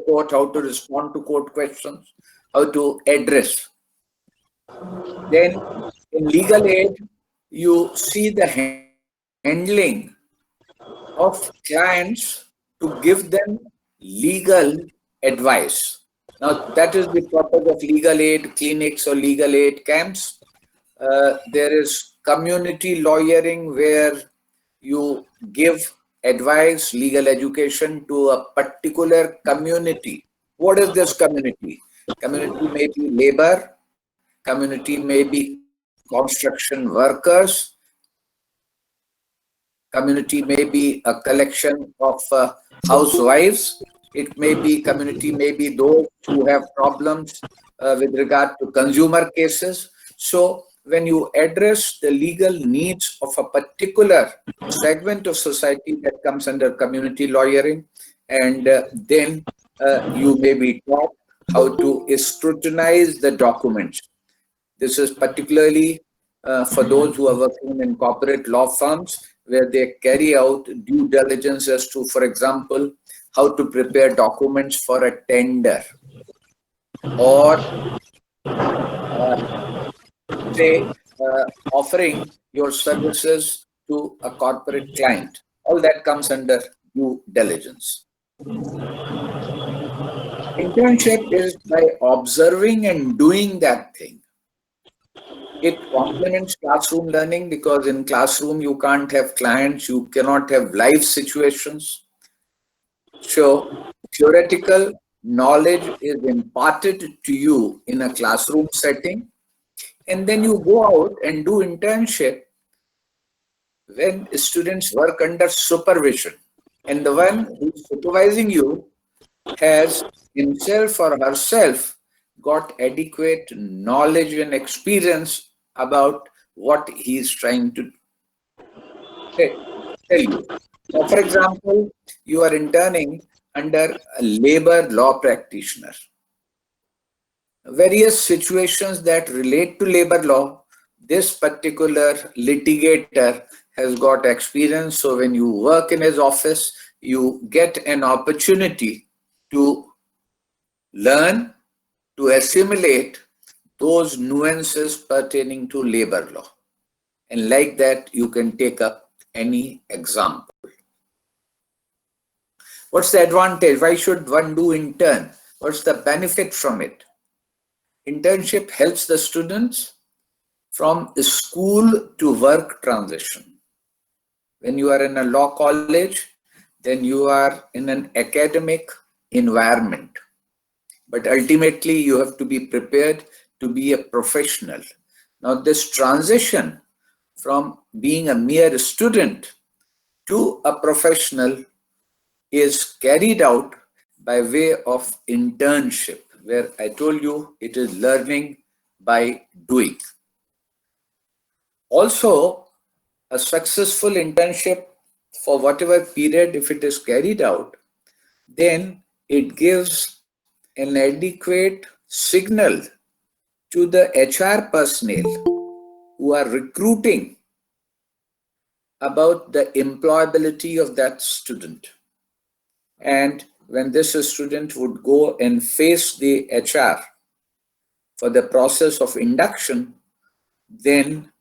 court, how to respond to court questions, how to address. Then in legal aid, you see the handling of clients to give them legal advice. Now, that is the purpose of legal aid clinics or legal aid camps. There is community lawyering where you give advice, legal education to a particular community. What is this community? Community may be labor, community may be construction workers, community may be a collection of housewives. It may be community, may be those who have problems with regard to consumer cases. So when you address the legal needs of a particular segment of society, that comes under community lawyering, and then you may be taught how to scrutinize the documents. This is particularly for those who are working in corporate law firms, where they carry out due diligence as to, for example, how to prepare documents for a tender, or say offering your services to a corporate client. All that comes under due diligence. Internship is by observing and doing that thing. It complements classroom learning, because in classroom you can't have clients, you cannot have live situations. So theoretical knowledge is imparted to you in a classroom setting, and then you go out and do internship when students work under supervision, and the one who is supervising you has himself or herself got adequate knowledge and experience about what he is trying to tell you. So, for example, you are interning under a labor law practitioner. Various situations that relate to labor law, this particular litigator has got experience. So when you work in his office, you get an opportunity to learn, to assimilate those nuances pertaining to labor law. And like that, you can take up any example. What's the advantage? Why should one do intern? What's the benefit from it? Internship helps the students from school to work transition. When you are in a law college, then you are in an academic environment. But ultimately, you have to be prepared to be a professional. Now, this transition from being a mere student to a professional is carried out by way of internship, where I told you it is learning by doing. Also, a successful internship, for whatever period, if it is carried out, then it gives an adequate signal to the HR personnel who are recruiting about the employability of that student. And when this student would go and face the HR for the process of induction, then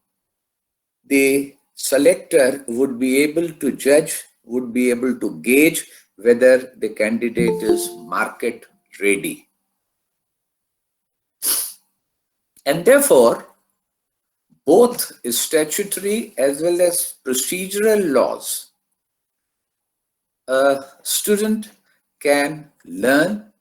the selector would be able to judge, would be able to gauge whether the candidate is market ready. And therefore, both statutory as well as procedural laws, a student can learn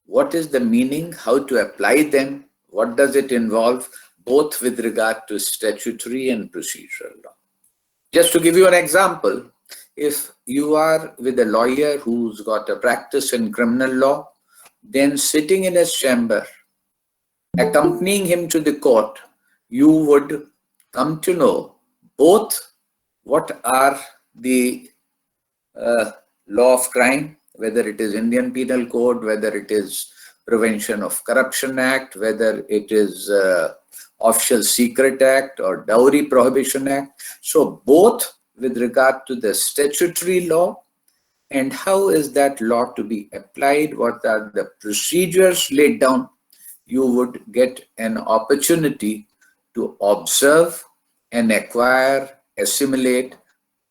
what is the meaning, how to apply them, what does it involve, both with regard to statutory and procedural law. Just to give you an example, if you are with a lawyer who's got a practice in criminal law, then sitting in his chamber, accompanying him to the court, you would come to know both what are the law of crime, whether it is Indian Penal Code, whether it is Prevention of Corruption Act, whether it is Official Secret Act or Dowry Prohibition Act. So both with regard to the statutory law and how is that law to be applied, what are the procedures laid down, you would get an opportunity to observe and acquire, assimilate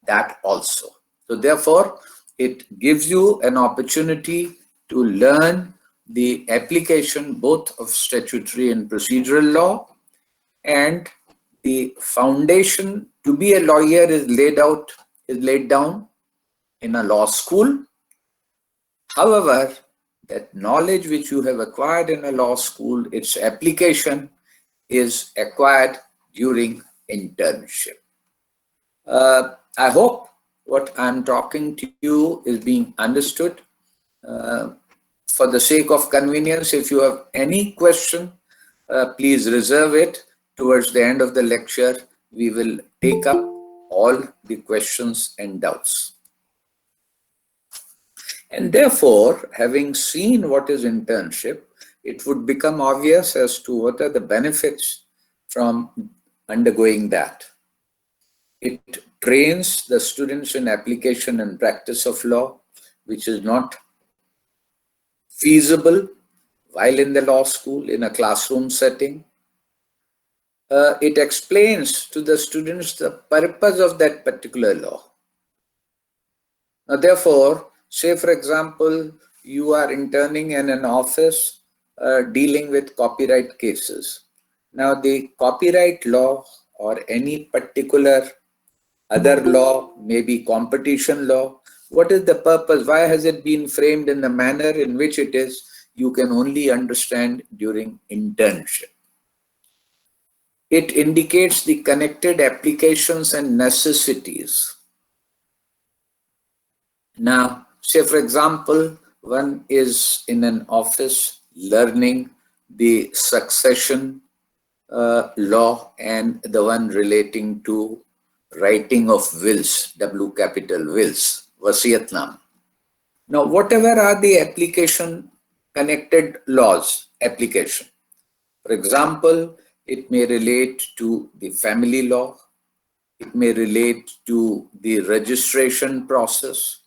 that also. So therefore, it gives you an opportunity to learn the application both of statutory and procedural law, and the foundation to be a lawyer is laid down in a law school. However, that knowledge which you have acquired in a law school, its application is acquired during internship. I hope what I'm talking to you is being understood. Uh, for the sake of convenience, if you have any question, please reserve it. Towards the end of the lecture, we will take up all the questions and doubts. And therefore, having seen what is internship, it would become obvious as to what are the benefits from undergoing that. It trains the students in application and practice of law, which is not feasible while in the law school in a classroom setting. It explains to the students the purpose of that particular law. Now, therefore, say for example, you are interning in an office dealing with copyright cases. Now, the copyright law or any particular other law, maybe competition law, what is the purpose? Why has it been framed in the manner in which it is? You can only understand during internship. It indicates the connected applications and necessities. Now, say for example, one is in an office learning the succession law and the one relating to writing of wills, W capital wills, Wasiyatnam. Now, whatever are the application connected laws application. For example, it may relate to the family law, it may relate to the registration process,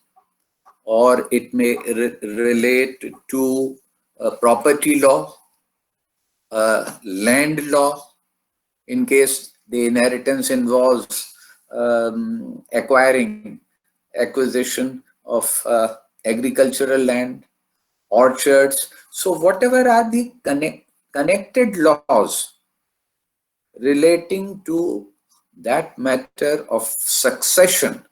or it may relate to property law, land law, in case the inheritance involves acquisition of agricultural land, orchards. So whatever are the connected laws relating to that matter of succession,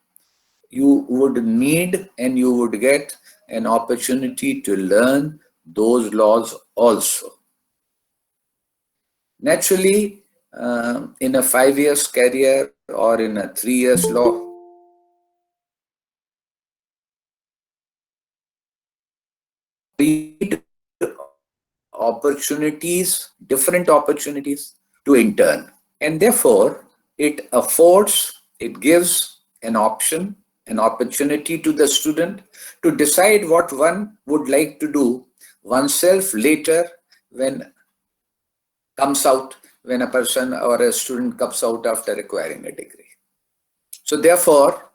you would need and you would get an opportunity to learn those laws also. Naturally, in a 5 years career or in a 3 years law, opportunities, different opportunities to intern. And therefore, it gives an option, an opportunity to the student to decide what one would like to do oneself later when comes out, when a person or a student comes out after acquiring a degree. So therefore,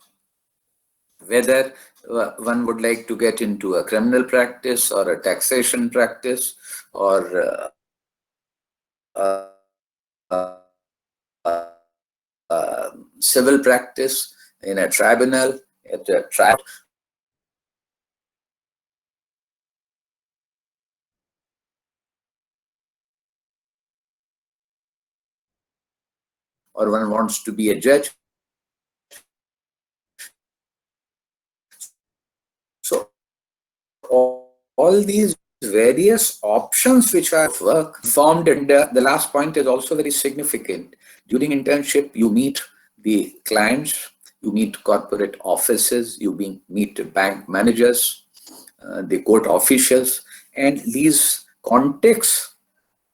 whether one would like to get into a criminal practice or a taxation practice or civil practice in a tribunal, at a trial, or one wants to be a judge. So all these various options which are work formed, and the last point is also very significant. During internship, you meet the clients, you meet corporate offices, you meet bank managers, the court officials, and these contexts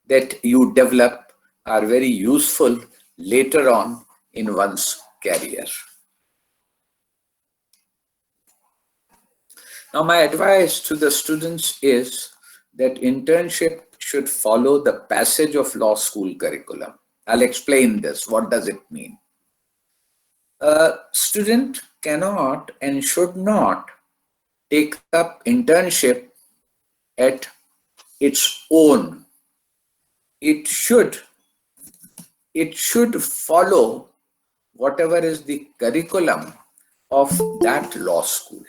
that you develop are very useful later on in one's career. Now, my advice to the students is that internship should follow the passage of law school curriculum. I'll explain this. What does it mean? A student cannot and should not take up internship at its own. It should it should follow whatever is the curriculum of that law school.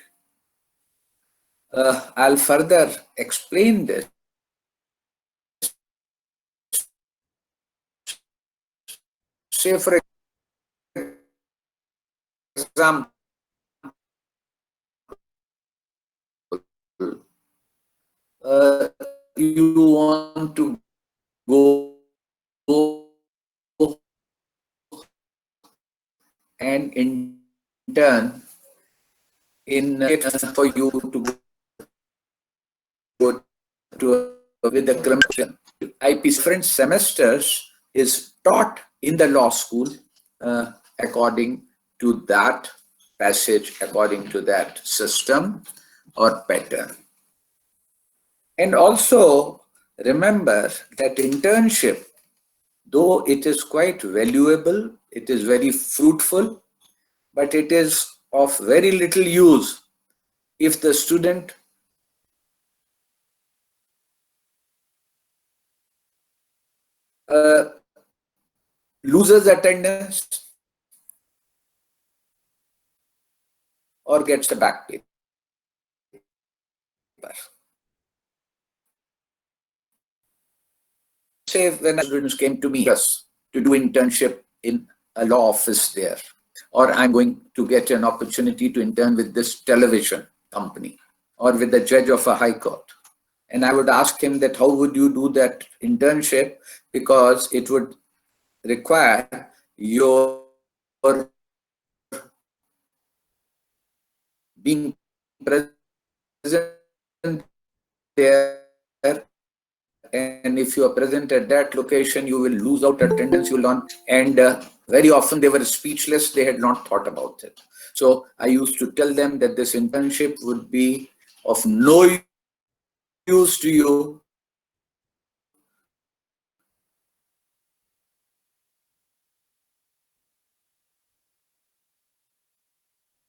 I'll further explain this. Say, for example, you want to go and intern in for you to go to with a criminal IPC. Different semesters is taught in the law school according to that passage, according to that system or pattern. And also remember that internship, though it is quite valuable, it is very fruitful, but it is of very little use if the student loses attendance or gets a back paper. Say when students came to me to do internship in a law office there, or I'm going to get an opportunity to intern with this television company or with the judge of a high court. And I would ask him that how would you do that internship, because it would require your being present there, and if you are present at that location, you will lose out attendance, you will not, and very often they were speechless, they had not thought about it. So I used to tell them that this internship would be of no use to you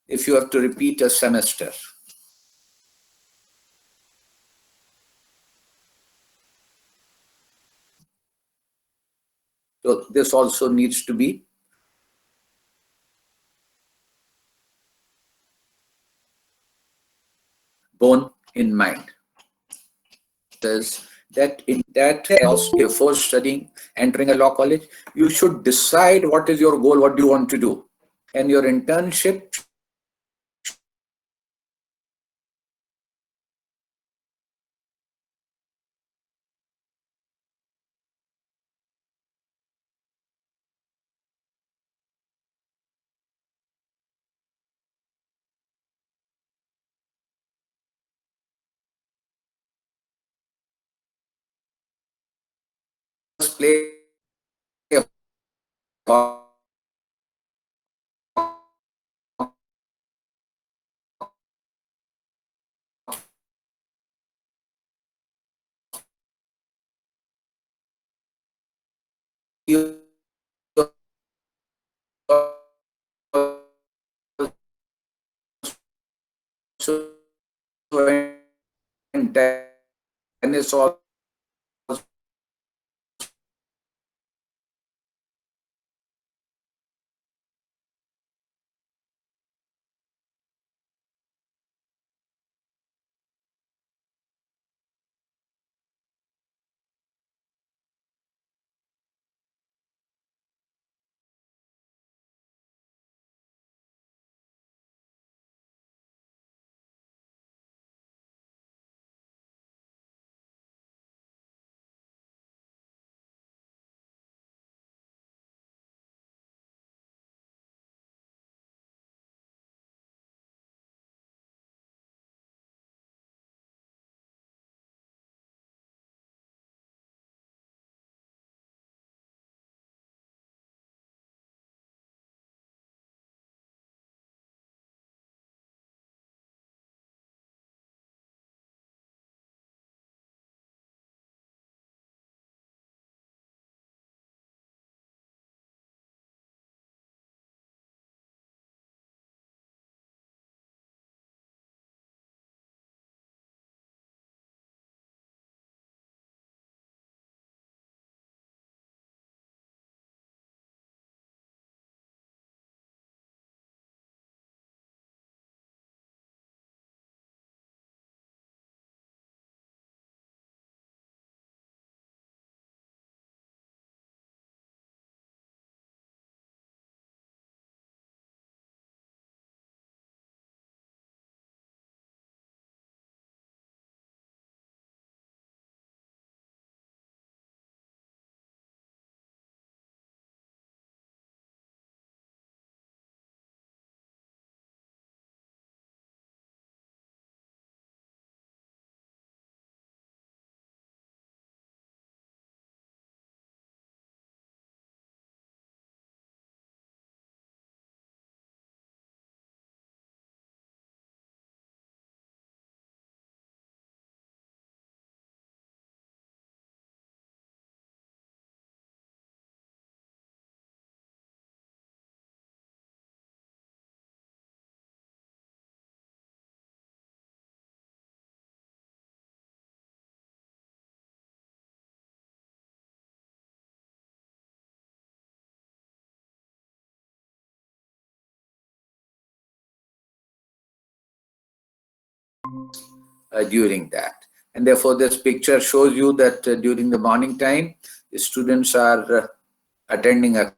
if you have to repeat a semester. So this also needs to be borne in mind. Says that in that house, before studying, entering a law college, you should decide what is your goal, what do you want to do. And your internship must play a tennis also during that. And therefore, this picture shows you that during the morning time, the students are attending a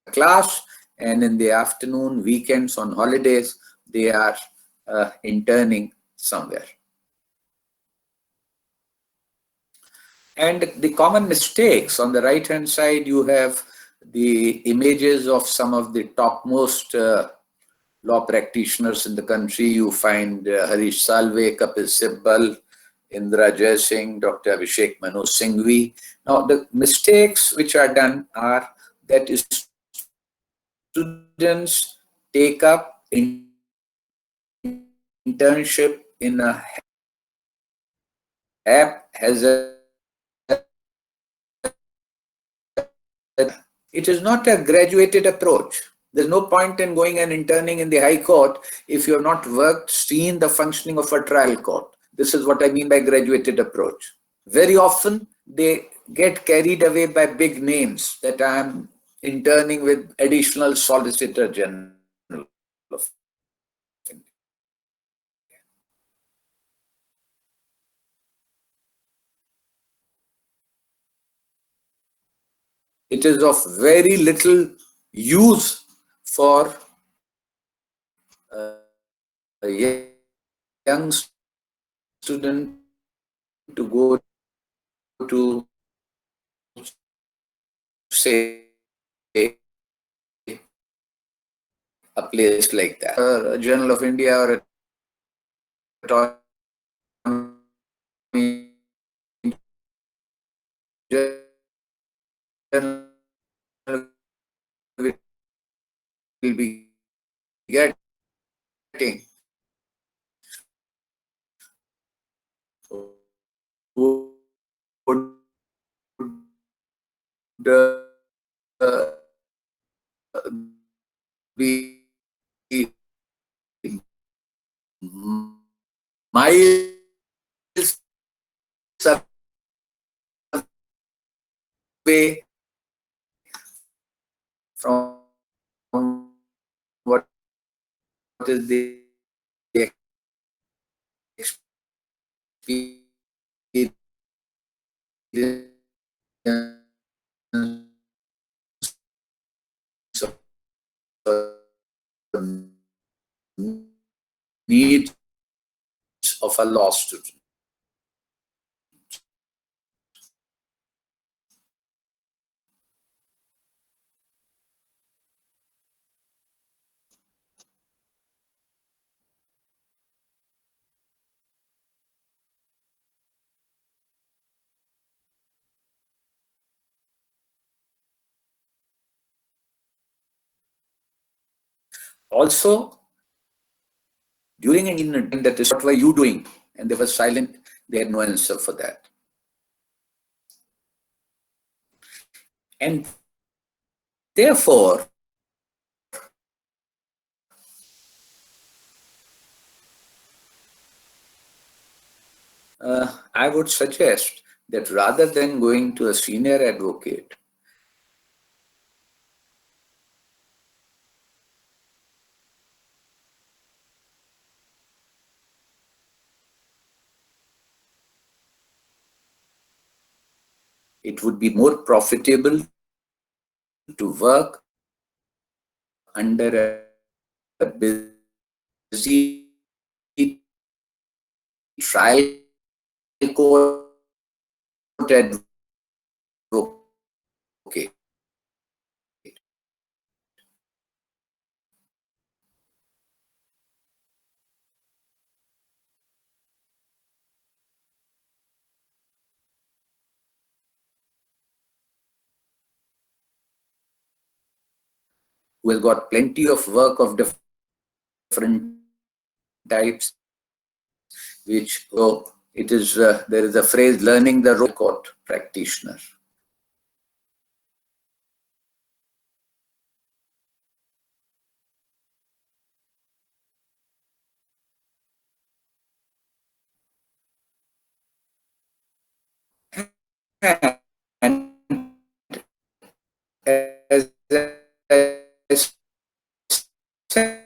class, and in the afternoon, weekends, on holidays, they are interning somewhere. And the common mistakes on the right hand side, you have the images of some of the topmost law practitioners in the country. You find Harish Salve, Kapil Sibbal, Indra Jaisingh, Dr. Abhishek Manu Singhvi. Now, the mistakes which are done are that students take up internship in a it is not a graduated approach. There's no point in going and interning in the High Court if you have not seen the functioning of a trial court. This is what I mean by graduated approach. Very often, they get carried away by big names that I am interning with Additional Solicitor General of India. It is of very little use for a young student to go to, say, a place like that, a Journal of India or a journal will be getting would be miles away from what is the experience needs of a law student. Also, during an interview, that is, what were you doing? And they were silent. They had no answer for that. And therefore, I would suggest that rather than going to a senior advocate, it would be more profitable to work under a busy trial court advocate who has got plenty of work of different types, which it is there is a phrase, learning the role of court practitioner. And as I said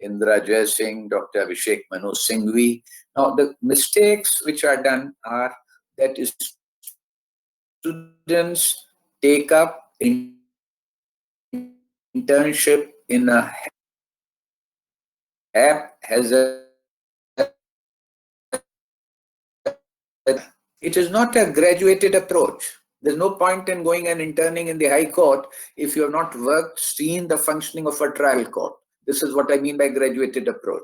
Indra Jai Singh, Dr. Abhishek Manu Singhvi. Now, the mistakes which are done are that students take up internship in a app has a it is not a graduated approach. There's no point in going and interning in the High Court if you have not worked, seen the functioning of a trial court. This is what I mean by graduated approach.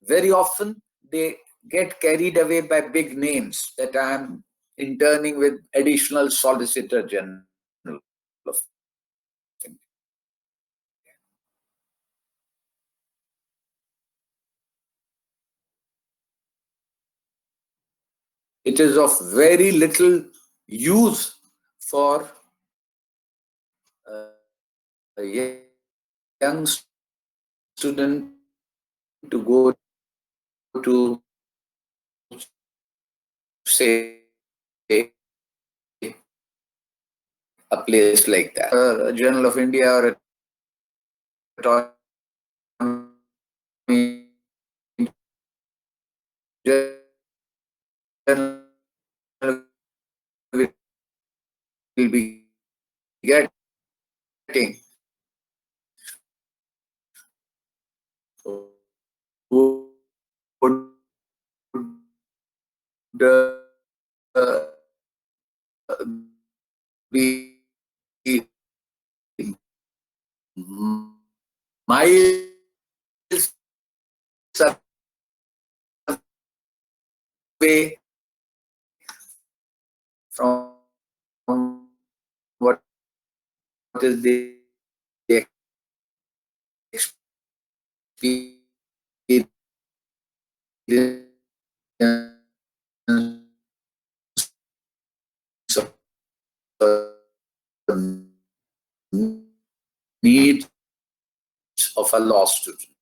Very often, they get carried away by big names that I'm interning with additional Solicitor General of India. It is of very little use for a young student to go to, say, a place like that, a Journal of India or a journal will be getting would uh, be miles away from what is the experience needs of a law student.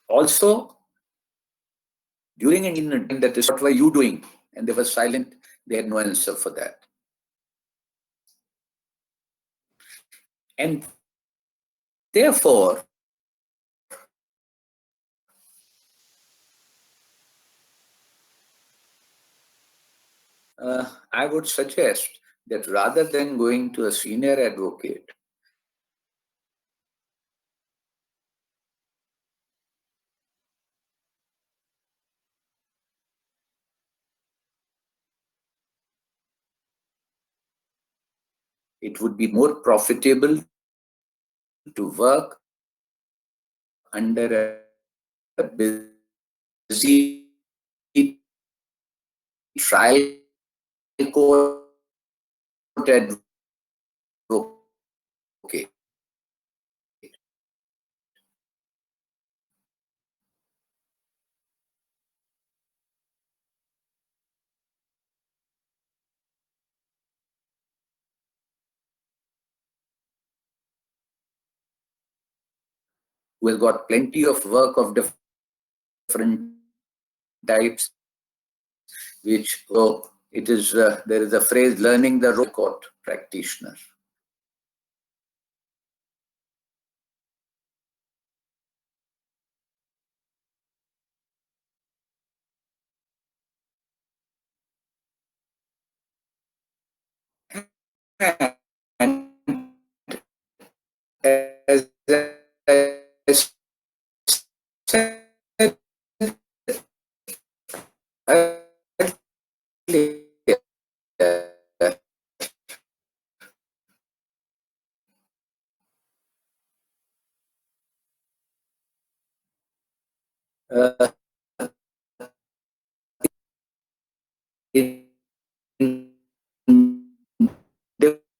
Also, during an interview, that is, what were you doing? And they were silent. They had no answer for that. And Therefore, I would suggest that rather than going to a senior advocate, it would be more profitable to work under a busy trial court advocate. Who has got plenty of work of different types, which it is there is a phrase learning the court practitioner. And as I said earlier, uh, in different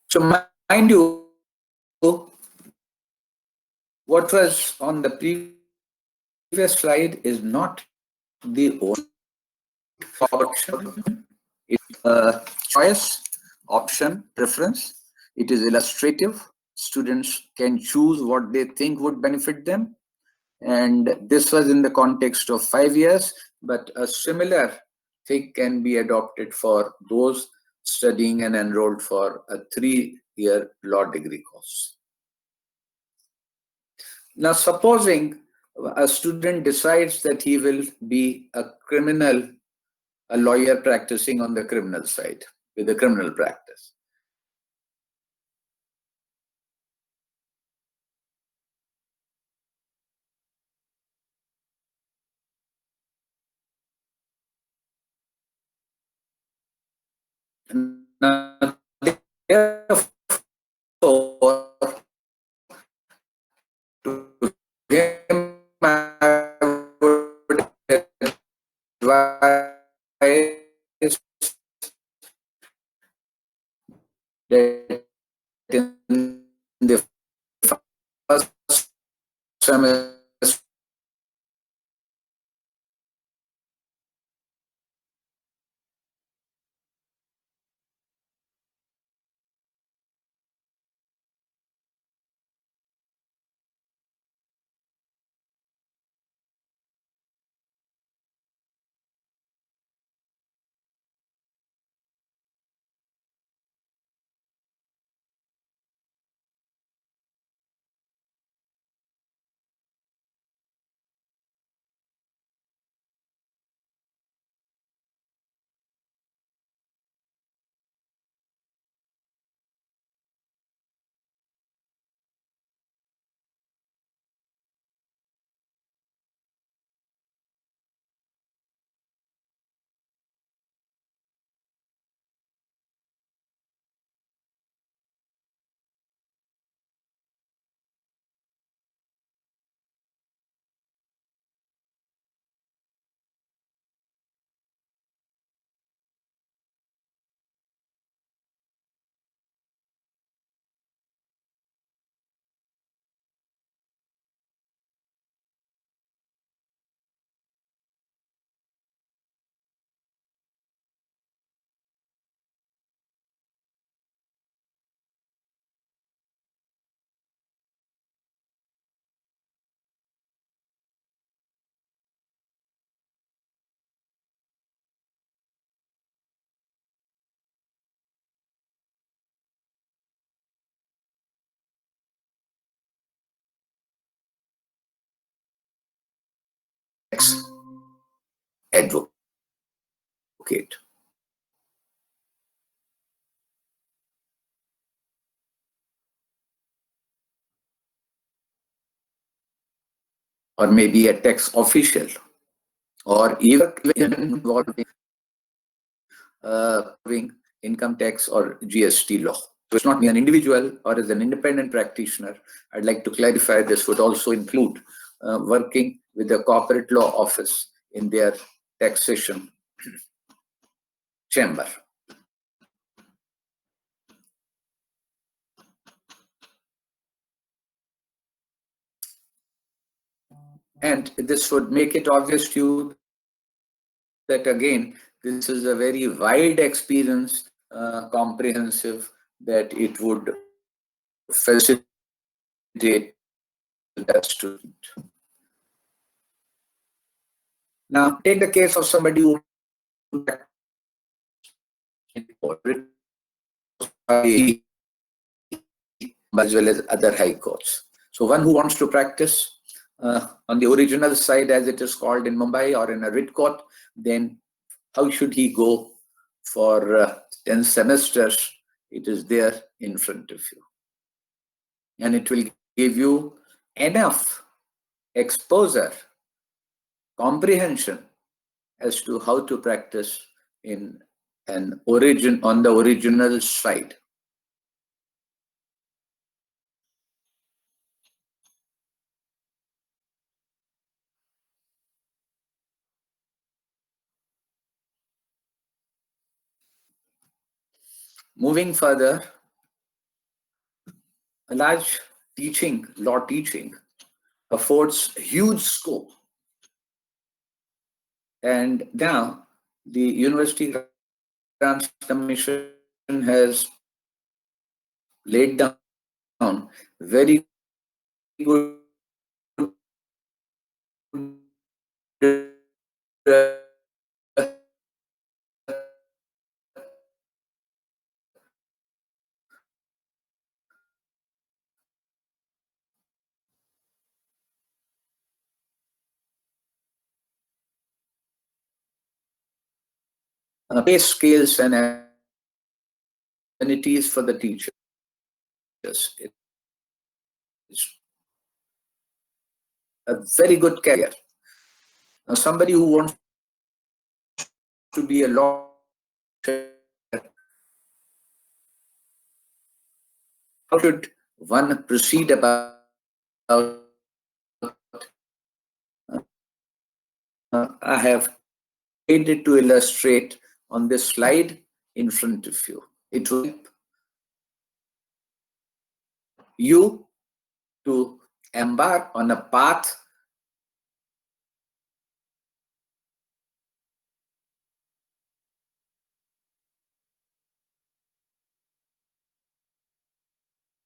So mind you, what was on the previous slide is not the only option. It's a choice, option, preference. It is illustrative. Students can choose what they think would benefit them. And this was in the context of 5 years, but a similar thing can be adopted for those studying and enrolled for a 3-year law degree course. Now, supposing a student decides that he will be a criminal, a lawyer practicing on the criminal side with a criminal practice. Now, therefore, to him, I would advise that in the first semester, advocate. Or maybe a tax official, or even involving income tax or GST law. So it's not me, an individual or as an independent practitioner. I'd like to clarify this would also include working with the corporate law office in their taxation chamber. And this would make it obvious to you that again, this is a very wide experience, comprehensive, that it would facilitate that student. Now, take the case of somebody who as well as other high courts. So one who wants to practice on the original side, as it is called in Mumbai, or in a writ court, then how should he go for 10 semesters? It is there in front of you. And it will give you enough exposure, comprehension as to how to practice in on the original side. Moving further, a large law teaching, affords huge scope. And now the University Grants Commission has laid down very good pay scales and amenities for the teachers. It's a very good career. Now, somebody who wants to be a law teacher, how should one proceed about I have tried to illustrate on this slide in front of you. It will help you to embark on a path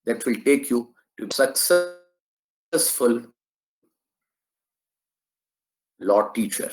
that will take you to successful law teacher.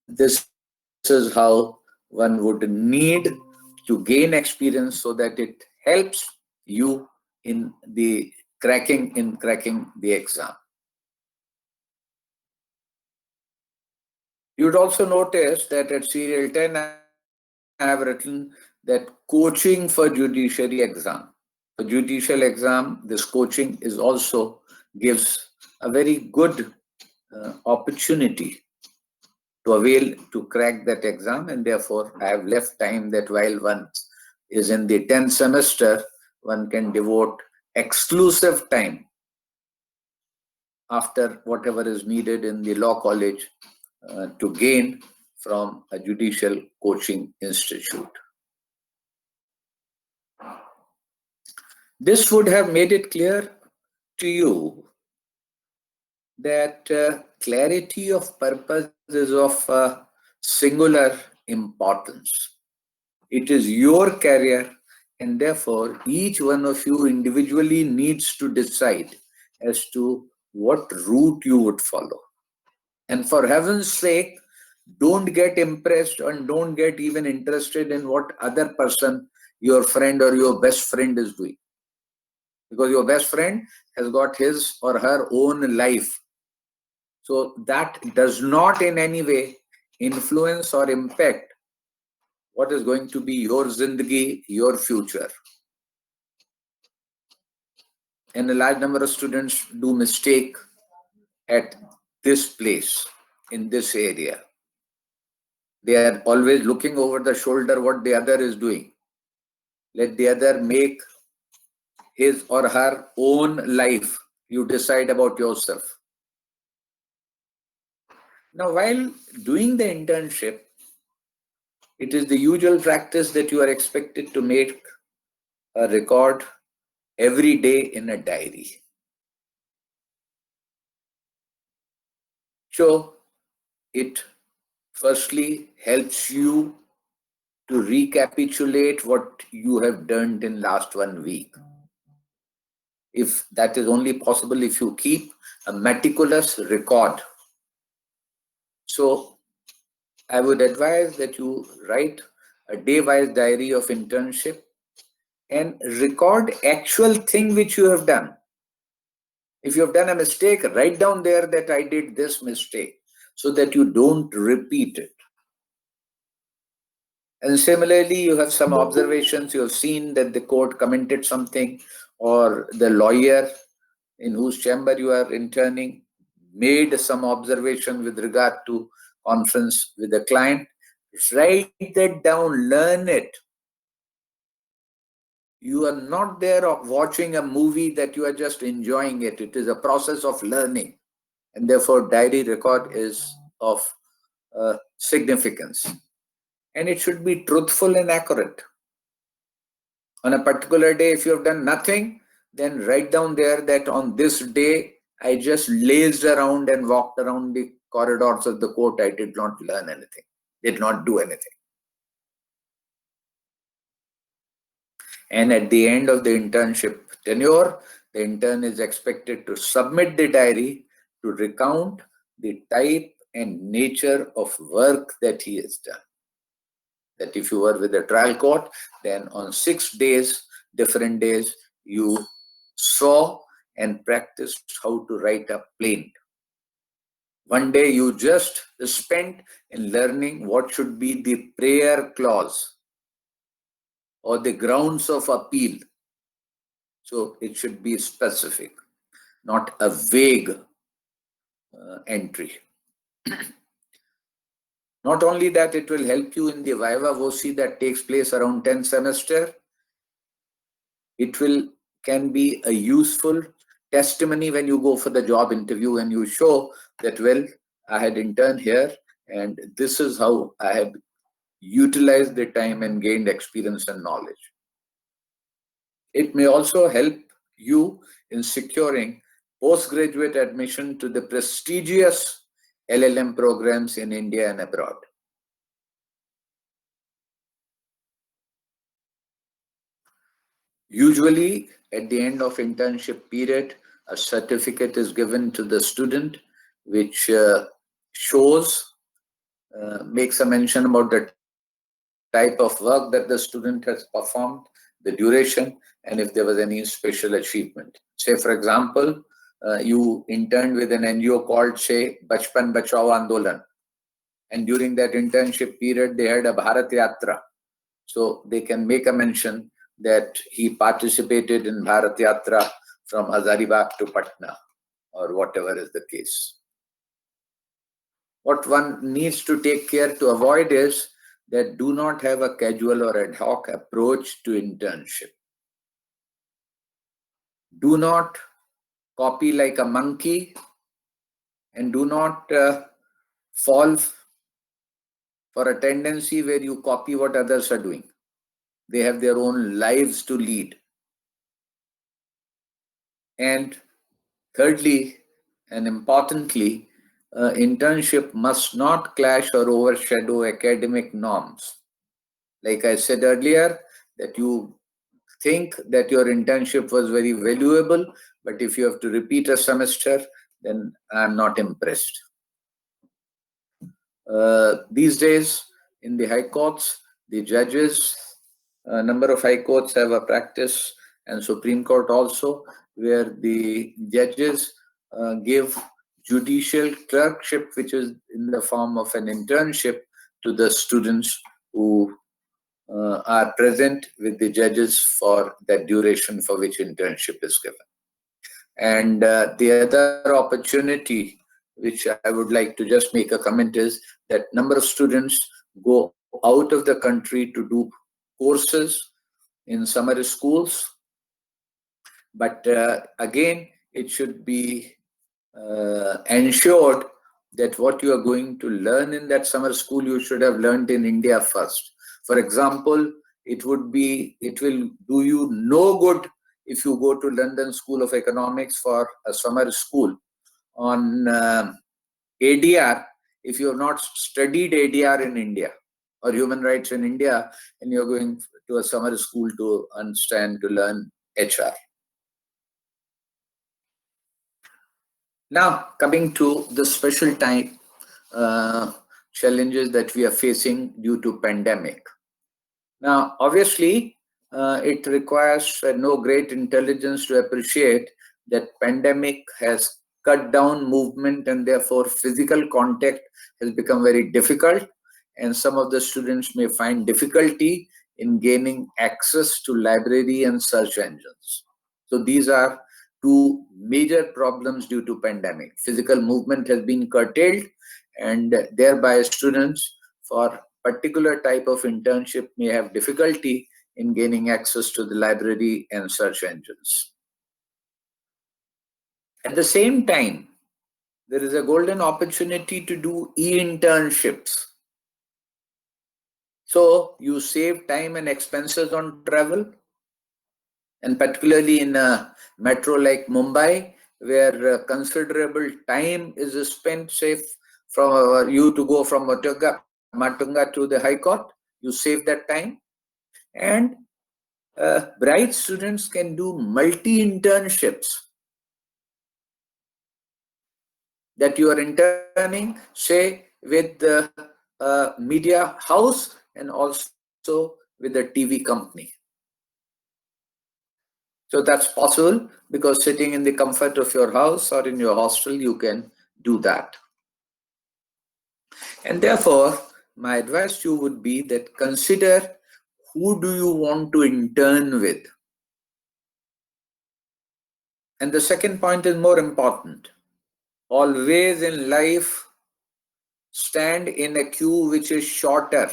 This is how one would need to gain experience so that it helps you in the cracking the exam. You'd also notice that at serial 10 I have written that coaching for judiciary exam. For judicial exam, this coaching is also gives a very good opportunity to avail to crack that exam, and therefore I have left time that while one is in the 10th semester, one can devote exclusive time after whatever is needed in the law college to gain from a judicial coaching institute. This would have made it clear to you that clarity of purpose is of singular importance. It is your career, and therefore each one of you individually needs to decide as to what route you would follow. And for heaven's sake, don't get impressed and don't get even interested in what other person, your friend or your best friend is doing. Because your best friend has got his or her own life. So that does not in any way influence or impact what is going to be your zindagi, your future. And a large number of students do mistake at this place, in this area. They are always looking over the shoulder what the other is doing. Let the other make his or her own life. You decide about yourself. Now, while doing the internship, it is the usual practice that you are expected to make a record every day in a diary. So, it firstly helps you to recapitulate what you have done in last 1 week. If that is only possible if you keep a meticulous record. So I would advise that you write a day-wise diary of internship and record actual thing which you have done. If you have done a mistake, write down there that I did this mistake so that you don't repeat it. And similarly, you have some observations. You have seen that the court commented something, or the lawyer in whose chamber you are interning made some observation with regard to conference with the client. Write that down, learn it. You are not there watching a movie that you are just enjoying it. It is a process of learning. And therefore, diary record is of significance. And it should be truthful and accurate. On a particular day, if you have done nothing, then write down there that on this day, I just lazed around and walked around the corridors of the court. I did not learn anything, did not do anything. And at the end of the internship tenure, the intern is expected to submit the diary to recount the type and nature of work that he has done. That if you were with a trial court, then on 6 days, different days, you saw and practiced how to write a plaint. One day you just spent in learning what should be the prayer clause or the grounds of appeal. So it should be specific, not a vague entry. Not only that, it will help you in the viva voce that takes place around 10th semester. It can be a useful testimony when you go for the job interview and you show that, well, I had interned here and this is how I have utilized the time and gained experience and knowledge. It may also help you in securing postgraduate admission to the prestigious LLM programs in India and abroad. Usually, at the end of internship period, a certificate is given to the student, which makes a mention about the type of work that the student has performed, the duration, and if there was any special achievement. Say, for example, you interned with an NGO called, say, Bachpan Bachao Andolan, and during that internship period, they had a Bharat Yatra. So they can make a mention that he participated in Bharat Yatra from Hazaribagh to Patna, or whatever is the case. What one needs to take care to avoid is that do not have a casual or ad hoc approach to internship. Do not copy like a monkey, and do not fall for a tendency where you copy what others are doing. They have their own lives to lead. And thirdly, and importantly, internship must not clash or overshadow academic norms. Like I said earlier, that you think that your internship was very valuable, but if you have to repeat a semester, then I'm not impressed. These days, in the high courts, the judges, a number of high courts have a practice, and Supreme Court also, where the judges give judicial clerkship, which is in the form of an internship, to the students who are present with the judges for that duration for which internship is given. And the other opportunity, which I would like to just make a comment, is that number of students go out of the country to do courses in summer schools. But again, it should be ensured that what you are going to learn in that summer school, you should have learned in India first. For example, it will do you no good if you go to London School of Economics for a summer school on ADR if you have not studied ADR in India or human rights in India, and you're going to a summer school to understand, to learn HR. Now, coming to the special time challenges that we are facing due to pandemic. Now, obviously, it requires no great intelligence to appreciate that pandemic has cut down movement and therefore physical contact has become very difficult, and some of the students may find difficulty in gaining access to library and search engines. So these are two major problems due to pandemic. Physical movement has been curtailed, and thereby students for particular type of internship may have difficulty in gaining access to the library and search engines. At the same time, there is a golden opportunity to do e-internships. So you save time and expenses on travel, and particularly in a metro like Mumbai, where considerable time is spent, say, from you to go from Matunga to the High Court, you save that time. And bright students can do multi-internships, that you are interning, say, with the media house and also with the TV company. So that's possible because sitting in the comfort of your house or in your hostel, you can do that. And therefore, my advice to you would be that consider who do you want to intern with. And the second point is more important. Always in life, stand in a queue which is shorter,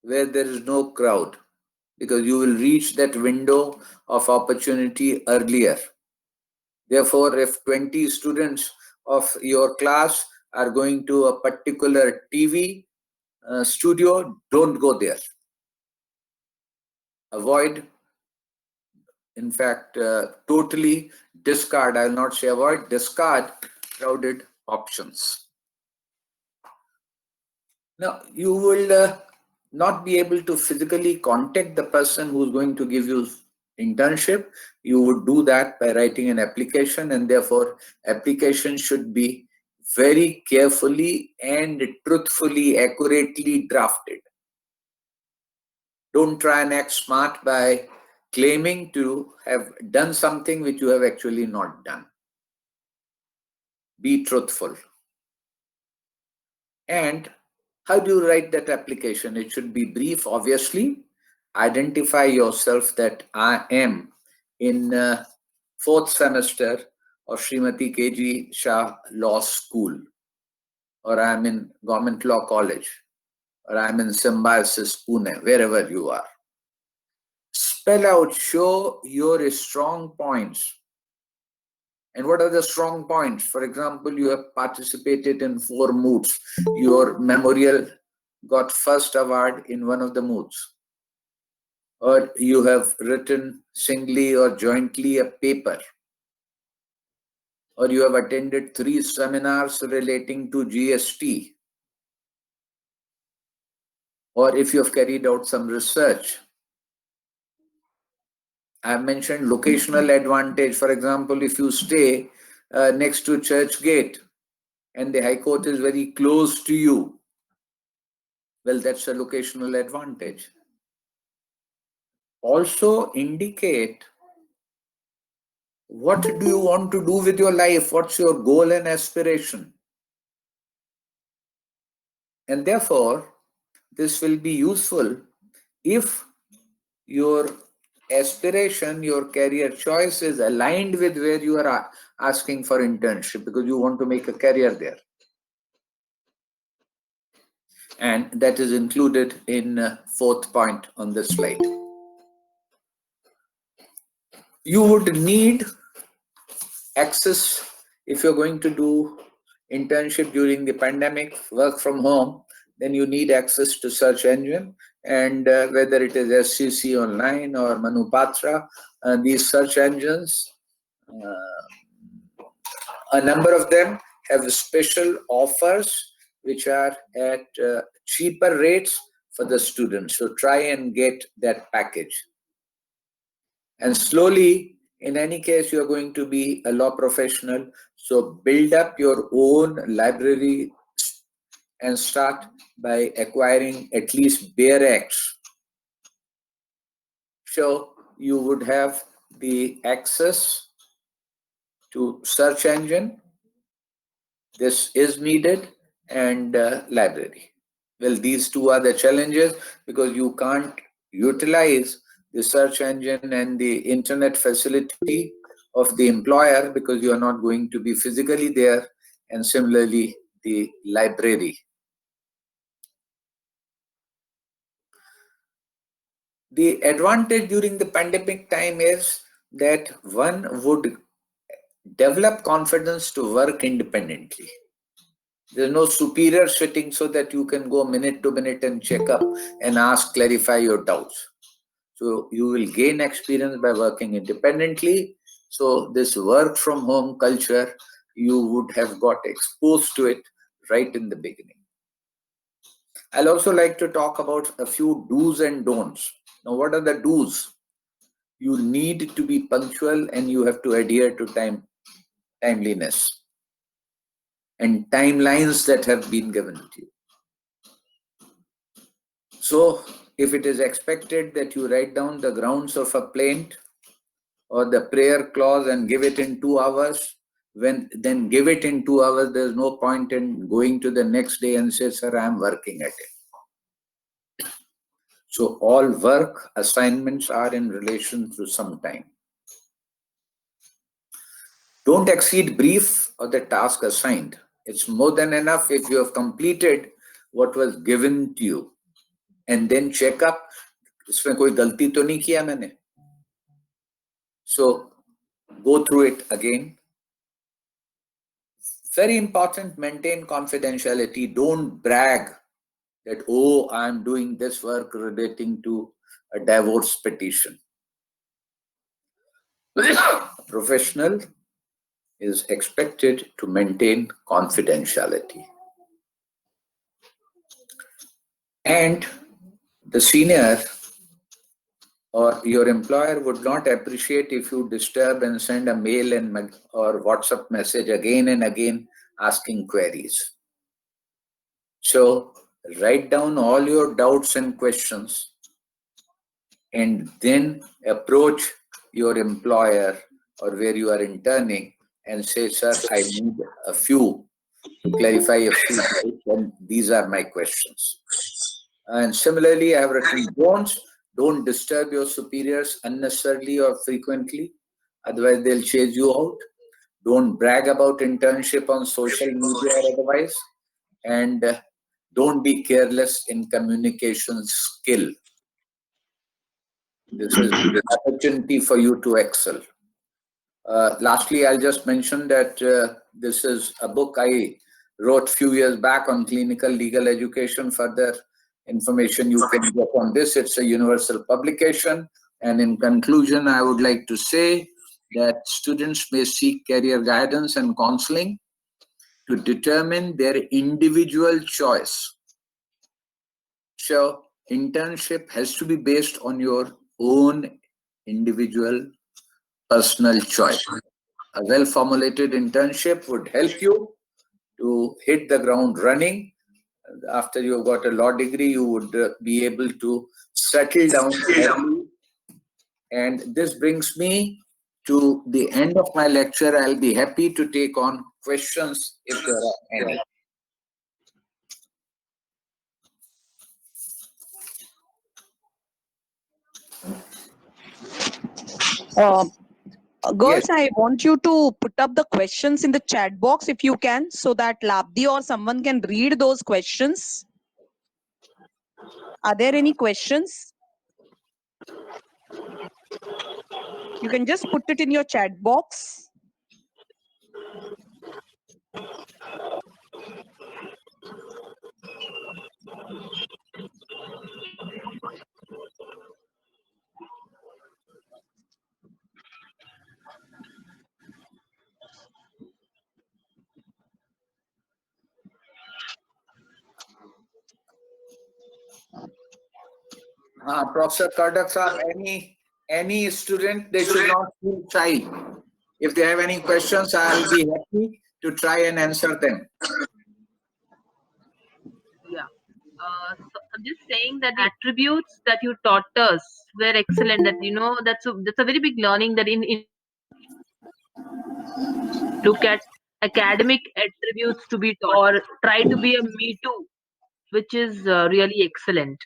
where there is no crowd, because you will reach that window of opportunity earlier. Therefore, if 20 students of your class are going to a particular TV studio, don't go there. Avoid, in fact, totally discard, I will not say avoid, discard crowded options. Now, you will not be able to physically contact the person who's going to give you internship. You would do that by writing an application, and therefore application should be very carefully and truthfully, accurately drafted. Don't try and act smart by claiming to have done something which you have actually not done. Be truthful. And how do you write that application? It should be brief, obviously. Identify yourself that I am in fourth semester of Srimati K.G. Shah Law School, or I am in Government Law College, or I am in Symbiosis, Pune, wherever you are. Spell out, show your strong points. And what are the strong points? For example, you have participated in 4 moots. Your memorial got first award in one of the moots. Or you have written singly or jointly a paper. Or you have attended 3 seminars relating to GST. Or if you have carried out some research. I have mentioned locational advantage. For example, if you stay next to Church Gate and the High Court is very close to you, well, that's a locational advantage. Also indicate what do you want to do with your life, what's your goal and aspiration. And therefore, this will be useful if your aspiration, your career choice is aligned with where you are asking for internship, because you want to make a career there. And that is included in fourth point on the slide. You would need access if you're going to do internship during the pandemic, work from home, then you need access to search engine, and whether it is SCC Online or Manupatra, these search engines, a number of them have special offers which are at cheaper rates for the students. So try and get that package. And slowly, in any case, you are going to be a law professional. So build up your own library and start by acquiring at least bare acts. So you would have the access to search engine. This is needed, and library. Well, these two are the challenges because you can't utilize the search engine and the internet facility of the employer because you are not going to be physically there, and similarly the library. The advantage during the pandemic time is that one would develop confidence to work independently. There's no superior sitting so that you can go minute to minute and check up and ask, clarify your doubts. So you will gain experience by working independently. So this work from home culture, you would have got exposed to it right in the beginning. I'll also like to talk about a few do's and don'ts. Now, what are the do's? You need to be punctual and you have to adhere to timeliness and timelines that have been given to you. So, if it is expected that you write down the grounds of a plaint or the prayer clause and give it in 2 hours, then give it in 2 hours. There's no point in going to the next day and say, sir, I'm working at it. So all work assignments are in relation to some time. Don't exceed brief or the task assigned. It's more than enough if you have completed what was given to you. And then check up, इसमें कोई गलती तो नहीं किया मैंने. So go through it again. Very important, maintain confidentiality. Don't brag that, oh, I'm doing this work relating to a divorce petition. A professional is expected to maintain confidentiality. And the senior or your employer would not appreciate if you disturb and send a mail or WhatsApp message again and again asking queries. So write down all your doubts and questions and then approach your employer or where you are interning and say, sir, I need a few to clarify a few doubts, and these are my questions. And similarly, I have written don'ts. Don't disturb your superiors unnecessarily or frequently, otherwise they'll chase you out. Don't brag about internship on social media or otherwise. And don't be careless in communication skill. This is an opportunity for you to excel. Lastly, I'll just mention that this is a book I wrote a few years back on clinical legal education. Further information you can get on this. It's a universal publication. And in conclusion, I would like to say that students may seek career guidance and counseling to determine their individual choice. So internship has to be based on your own individual personal choice. A well-formulated internship would help you to hit the ground running. After you've got a law degree, you would be able to settle down early. And this brings me to the end of my lecture. I'll be happy to take on questions if there are any. Girls, Yes. I want you to put up the questions in the chat box if you can, so that Labdi or someone can read those questions. Are there any questions? You can just put it in your chat box. Professor Kardak sir, any student, they should not feel shy. If they have any questions, I'll be happy to try and answer them. Yeah. So I'm just saying that the attributes that you taught us were excellent. That that's a very big learning that in look at academic attributes to be taught or try to be a me too, which is really excellent.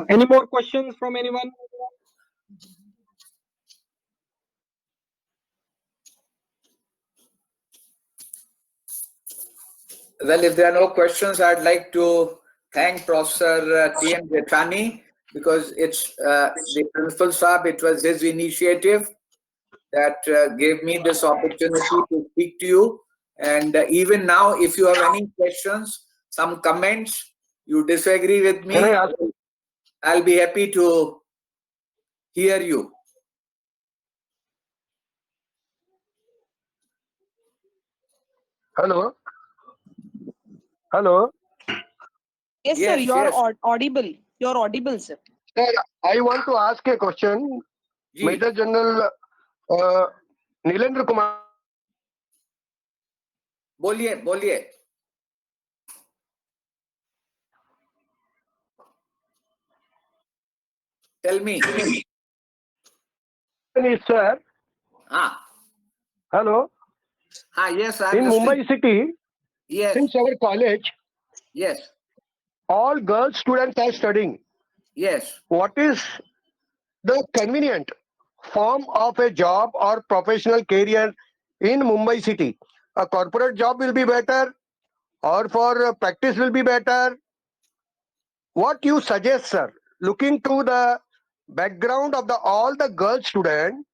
Any more questions from anyone? Well, if there are no questions, I'd like to thank Professor T.M. Jethani, because it's the principal sahab, it was his initiative that gave me this opportunity to speak to you. And even now, if you have any questions, some comments, you disagree with Can I me, ask? I'll be happy to hear you. Hello? Hello? Yes, sir. Yes, You are yes. audible. You're audible, sir. Sir, I want to ask a question. Ji, Major General Nilendra Kumar. बोलिए बोलिए. Tell me. Sir, Ah, hello. yes, I'm In listening. Mumbai city, Yes, since our college, yes, all girls students are studying. yes. What is the convenient form of a job or professional career in Mumbai city? A corporate job will be better, or for practice will be better. What you suggest, sir? Looking to the background of the all the girl student,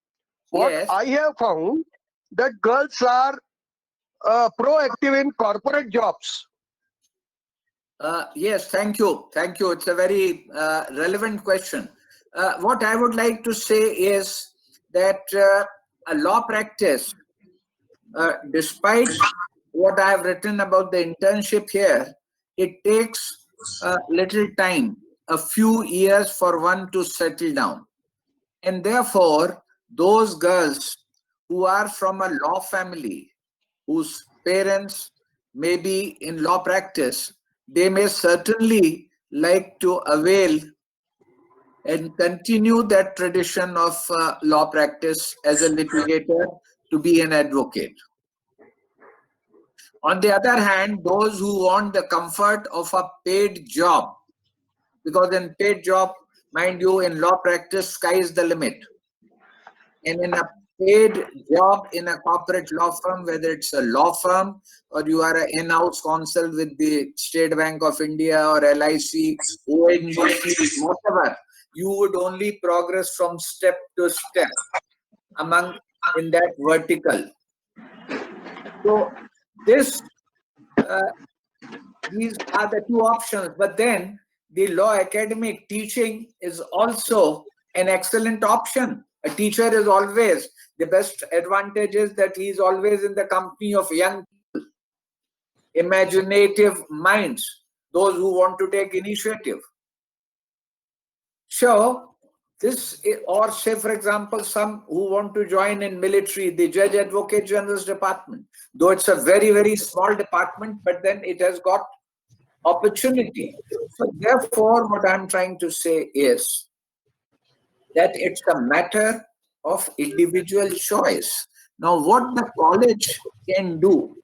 what Yes. I have found that girls are proactive in corporate jobs. Yes, thank you. Thank you. It's a very relevant question. What I would like to say is that a law practice, despite what I have written about the internship here, it takes little time, a few years for one to settle down. And therefore, those girls who are from a law family, whose parents may be in law practice, they may certainly like to avail and continue that tradition of law practice as a litigator, to be an advocate. On the other hand, those who want the comfort of a paid job, because in paid job, mind you, in law practice, sky is the limit. And in a paid job in a corporate law firm, whether it's a law firm or you are an in-house counsel with the State Bank of India or LIC, ONGC, whatever, you would only progress from step to step among in that vertical. So this these are the two options. But then the law academic teaching is also an excellent option. A teacher is always, the best advantage is that he is always in the company of young, imaginative minds, those who want to take initiative. So this, or say for example, some who want to join in military, the Judge Advocate General's department, though it's a very, very small department, but then it has got opportunity. So therefore, what I'm trying to say is that it's a matter of individual choice. Now, what the college can do,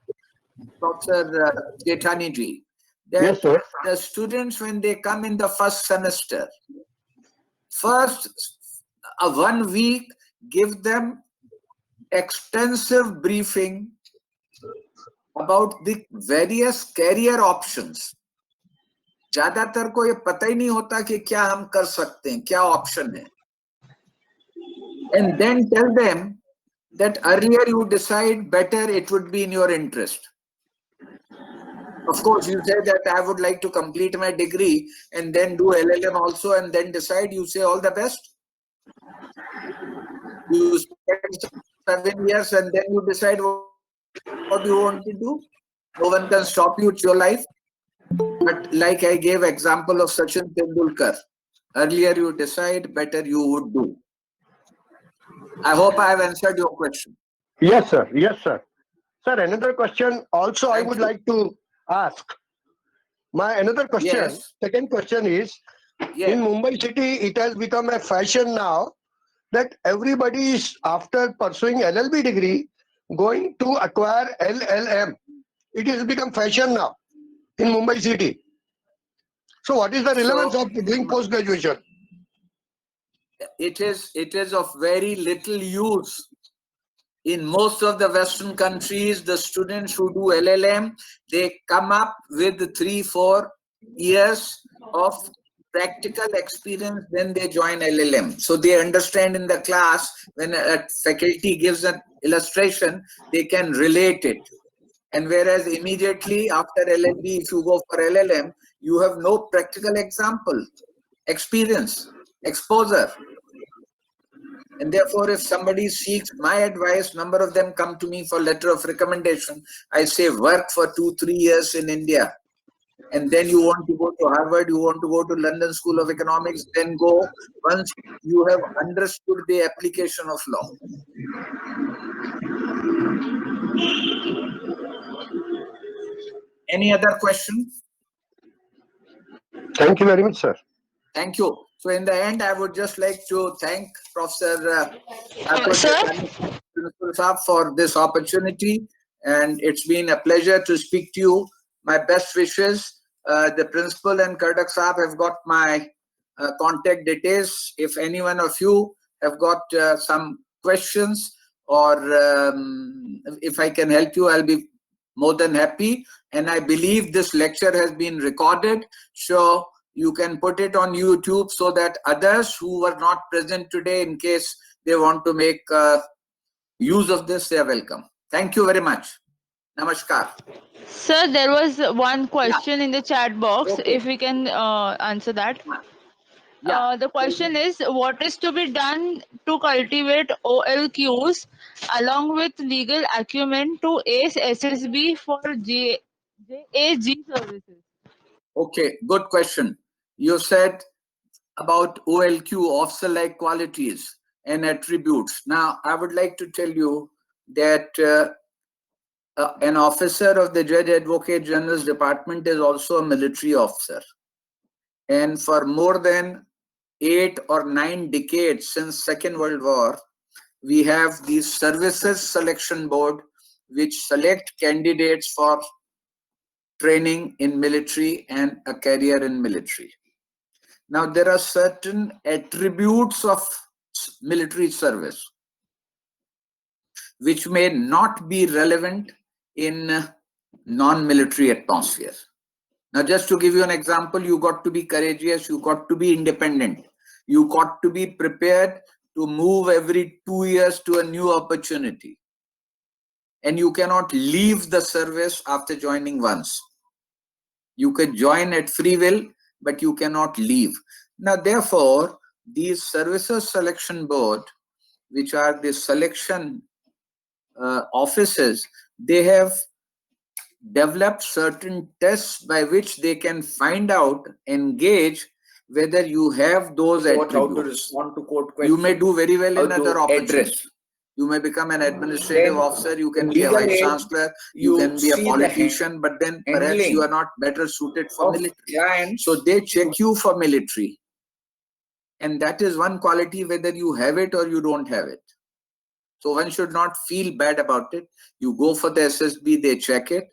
Professor Jethani ji, Yes, that sir. the students, when they come in the first semester, first a 1 week, give them extensive briefing about the various career options. ज्यादातर को ये पता ही नहीं होता कि क्या हम कर सकते हैं, क्या ऑप्शन है. And then tell them that earlier you decide, better it would be in your interest. Of course, you say that I would like to complete my degree and then do LLM also and then decide. You say all the best. You spend 7 years and then you decide what you want to do. No one can stop you, it's your life. But like I gave example of Sachin Tendulkar, earlier you decide, better you would do. I hope I have answered your question. Yes, sir. Yes, sir. Sir, another question also I Thank would you. like to ask. My another question, Yes, second question is, yes. in Mumbai city, it has become a fashion now that everybody is, after pursuing LLB degree, going to acquire LLM. It has become fashion now in Mumbai city. So what is the relevance So of doing post-graduation? it is of very little use. In most of the Western countries, the students who do LLM, they come up with 3-4 years of practical experience, then they join LLM. So they understand in the class, when a faculty gives an illustration, they can relate it. And whereas immediately after LLB, if you go for LLM, you have no practical example, experience, exposure. And therefore, if somebody seeks my advice, number of them come to me for letter of recommendation. I say work for 2-3 years in India. And then you want to go to Harvard, you want to go to London School of Economics, then go once you have understood the application of law. Any other question? Thank you very much, sir. Thank you. So in the end, I would just like to thank Professor Sir? Principal Saab for this opportunity, and it's been a pleasure to speak to you. My best wishes. The principal and Kardak Saab have got my contact details. If any one of you have got some questions or if I can help you, I'll be more than happy. And I believe this lecture has been recorded, so you can put it on YouTube so that others who were not present today, in case they want to make use of this, they are welcome. Thank you very much. Namaskar. Sir, there was one question in the chat box. Okay. If we can answer that. Yeah. The question is, what is to be done to cultivate OLQs along with legal acumen to ace SSB for JAG services? Okay. Good question. You said about OLQ, officer-like qualities and attributes. Now, I would like to tell you that an officer of the Judge Advocate General's Department is also a military officer. And for more than 8 or 9 decades since Second World War, we have the Services Selection Board, which select candidates for training in military and a career in military. Now, there are certain attributes of military service which may not be relevant in non-military atmosphere. Now, just to give you an example, you got to be courageous, you got to be independent, you got to be prepared to move every 2 years to a new opportunity. And you cannot leave the service after joining once. You can join at free will, but you cannot leave. Now, therefore, these Services Selection Board, which are the selection offices, they have developed certain tests by which they can find out, engage whether you have those attributes. How to respond to court questions. You may do very well in other opportunities. You may become an administrative officer, you can be a vice chancellor, you can be a politician, but then perhaps you are not better suited for military. So they check you for military. And that is one quality, whether you have it or you don't have it. So one should not feel bad about it. You go for the SSB, they check it.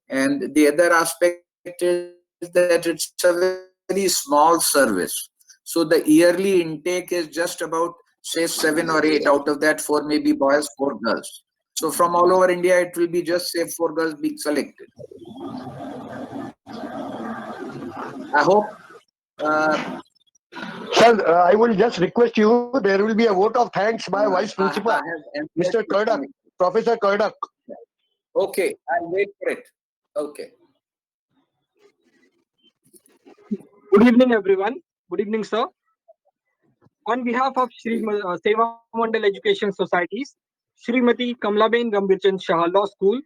And the other aspect is that it's a very small service. So the yearly intake is just about say 7 or 8. Out of that, 4 may be boys, 4 girls. So from all over India, it will be just say 4 girls being selected. I hope. Sir, I will just request you, there will be a vote of thanks by Vice Principal, I have Mr. Kurdak, Professor Kurdak. Okay, I'll wait for it. Okay. Good evening, everyone. Good evening, sir. On behalf of Seva Mandal Education Societies, Srimati Kamlaben Gambirchand Shah Law School,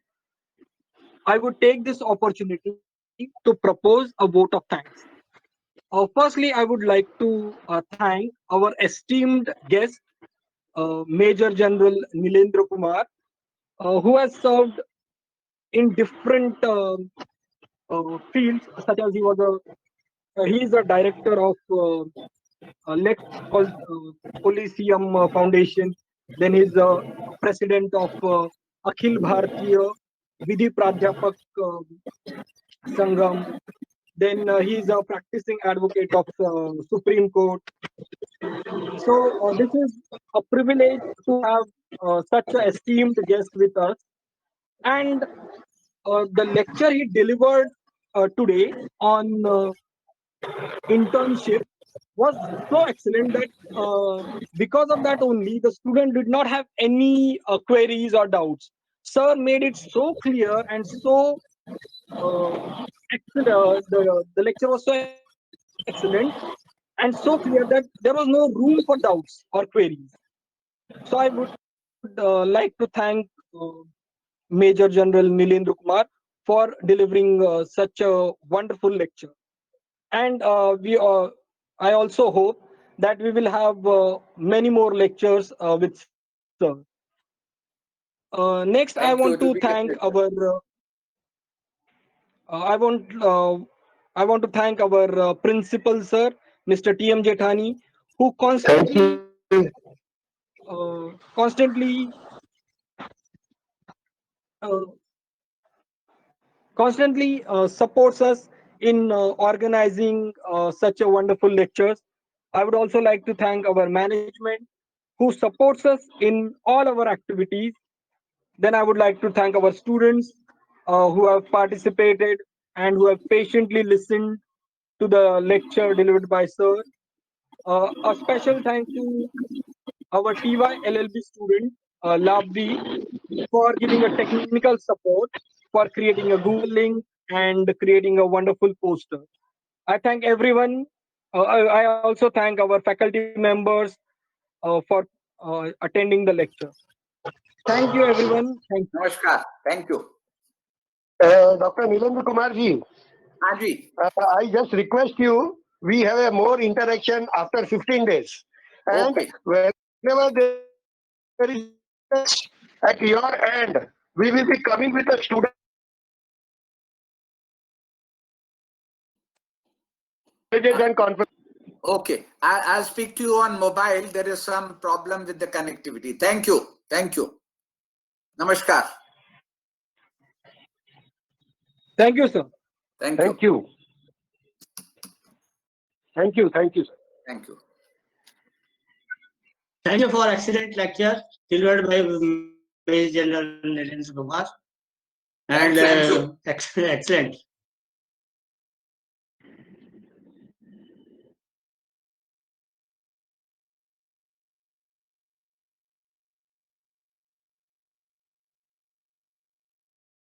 I would take this opportunity to propose a vote of thanks. Firstly, I would like to thank our esteemed guest, Major General Nilendra Kumar, who has served in different fields, such as he is a director of let's call Coliseum Foundation. Then he's president of Akhil Bharatiya Vidhi Pradhyapak Sangam. Then he's a practicing advocate of Supreme Court. So this is a privilege to have such an esteemed guest with us. And the lecture he delivered today on internship was so excellent that because of that only the student did not have any queries or doubts. Sir made it so clear and so uh, excellent. The lecture was so excellent and so clear that there was no room for doubts or queries. So I would like to thank Major General Nilendra Kumar for delivering such a wonderful lecture. And I also hope that we will have many more lectures with sir. Next, I want Thank to you. It will thank be a our pleasure. I want I want to thank our principal sir, Mr. T.M. Jethani, who Thank constantly you. constantly uh, constantly supports us in organizing such a wonderful lectures. I would also like to thank our management who supports us in all our activities. Then I would like to thank our students who have participated and who have patiently listened to the lecture delivered by sir. A special thank to our TY LLB student, Labdi, for giving a technical support, for creating a Google link and creating a wonderful poster. I thank everyone. I also thank our faculty members for attending the lecture. Thank you, everyone. Thank you. Namaskar. Thank you. Dr. Nilendra Kumarji, Haji. I just request you, we have a more interaction after 15 days. And Okay. whenever there is at your end, we will be coming with a student colleges and conference. Okay. I'll speak to you on mobile. There is some problem with the connectivity. Thank you. Thank you. Namaskar. Thank you, sir. Thank Thank you. you. Thank you. Thank you, sir. Thank you. Thank you for excellent lecture delivered by Major General Nilendra Kumar. And Thank you. excellent.